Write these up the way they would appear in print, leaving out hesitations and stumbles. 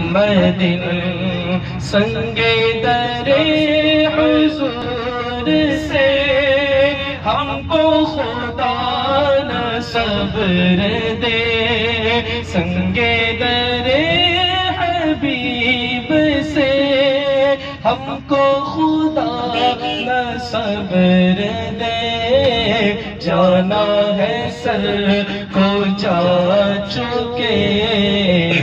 محمد سنگ در حضور سے ہم کو خدا نہ صبر دے، سنگ در حبیب سے ہم کو خدا نہ صبر دے، جانا ہے سر کو جا چکے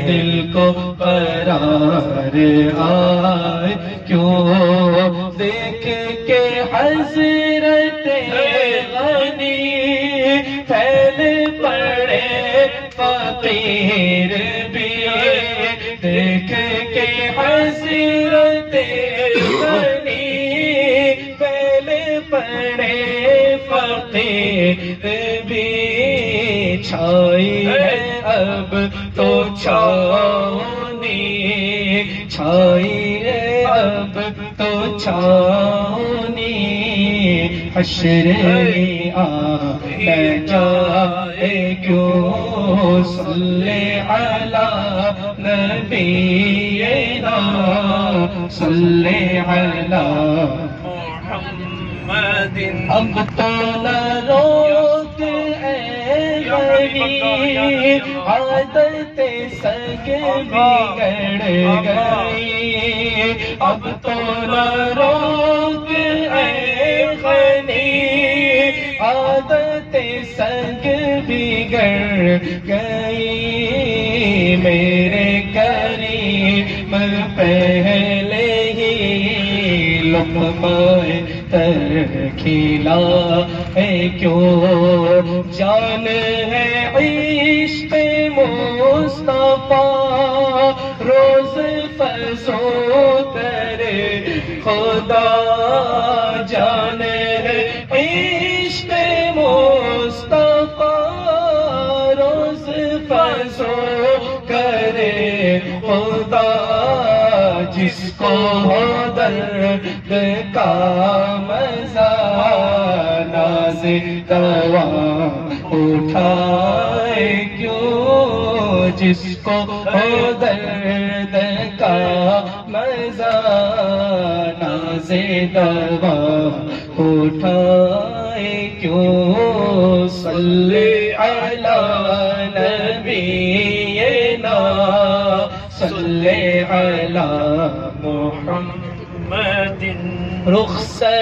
دل کو قرار آئے، کیوں دیکھ کے حضرت غنی پھیل پڑے فقیر بھی، دیکھ کے حضرت غنی پھیل پڑے فقیر بھی، چھائی ہے اب تو چھاؤنی، چھائی ہے اب تو چھاؤنی، حشر میں آ جائے کیوں، صلی علی نبینا صلی علی محمد، اب تو نہ روک اے غنی، عادت سگ بگڑ گئی، اب تو نہ روک اے غنی، عادت سگ بگڑ گئی، میرے کریم پہلے ہی لقمہ تر کھلا ہے، کیوں جان ہے عشق مصطفیٰ روز فزو کر خدا، جان ہے عشق مصطفیٰ روز فزو کر خدا، جس کو ہو درد کا مزہ ناز دوا اٹھائے کیوں، جس کو ہو درد کا مزہ ناز دوا اٹھائے کیوں، صلی علی نبینا صلی علی محمد، رخصت